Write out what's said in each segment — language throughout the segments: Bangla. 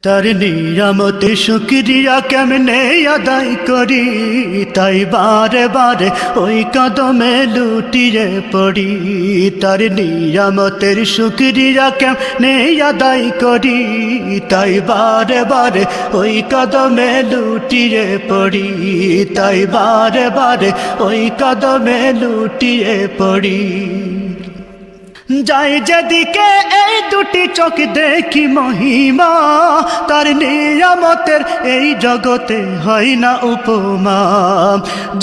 তার নিয়ামতে শুকরিয়া কেমনে আদায় করি, তাই বারে বারে ওই কদমে লুটিয়ে পড়ি। তার নিয়ামতের শুকরিয়া কেমনে আদায় করি, তাই বারে বারে ওই কদমে লুটিয়ে পড়ি। তাই বারে বারে ওই কদমে লুটিয়ে পড়ি। যাই যেদিকে এই দুটি চোখ দেখি মহিমা, তার নিয়ামতের এই জগতে হয় না উপমা।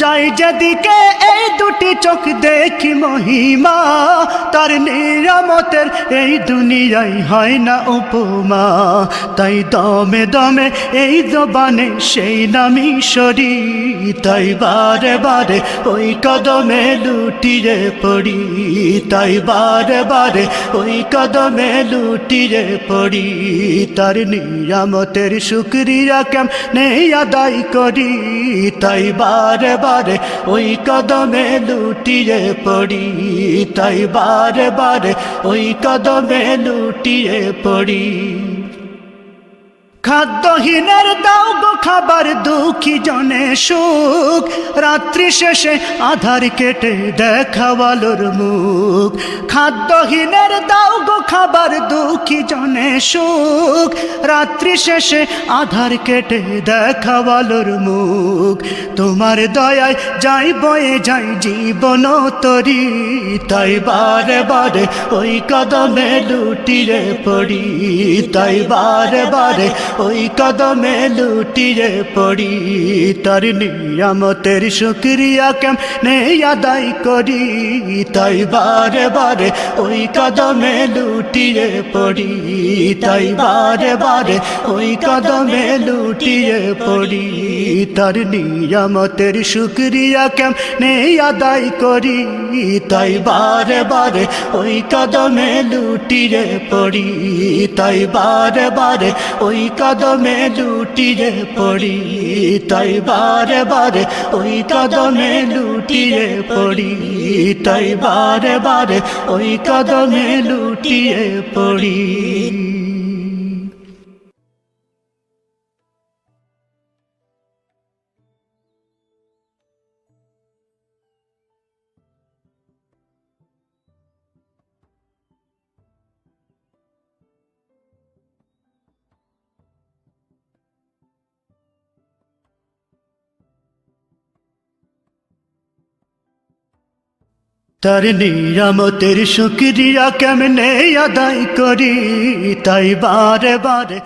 যাই যেদিকে এই দুটি চোখ দেখি মহিমা, তার নিয়ামতের এই দুনিয়ায় হয় না উপমা। তাই দমে দমে এই জবানে সেই নামি সরি, তাই বারে বারে ওই কদমে লুটিয়ে পড়ি। তাই বারে বারে ওই কদমে লুটিয়ে পড়ি। তার নিয়ামতের শুকরিয়া কেমনে আদায় করি, তাই বারে বারে ওই কদমে লুটিয়ে পড়ি। তাই বারে বারে ওই কদমে লুটিয়ে পড়ি। খাদ্যহীনের দাও গো খাবার, দুঃখী জনে সুখ, রাত্রি শেষে আধার কেটে দেখাওয়ালোর মুখ। খাদ্যহীনের দাও গো খাবার, দুঃখী জনে সুখ, রাত্রি শেষে আধার কেটে দেখাওয়ালোর মুখ। তোমার দয়ায় যাই বয়ে যাই জীবন তরি, তাই বারে বারে ওই কদমে লুটিয়ে পড়ি। তাই বারে বারে ওই কদমে লুটিয়ে পড়ি। তার নিয়ামতের শুকরিয়া কেমনে আদায় করি, তাই বারে বারে ওই কদমে লুটিয়ে পড়ি। তাই বারে বারে ওই কদমে লুটিয়ে পড়ি। তার নিয়ামতের শুকরিয়া কেমনে আদায় করি, তাই বারে বারে ওই কদমে লুটিয়ে পড়ি। তাই বারে বারে ওই কদমে লুটিয়ে পড়ি। তাই বারে বারে ওই কদমে লুটিয়ে পড়ি। তাই বারে বারে ওই কদমে লুটিয়ে পড়ি। তার নিয়ামতের শুকরিয়া কেমনে আদায় করি, তাই বারে বারে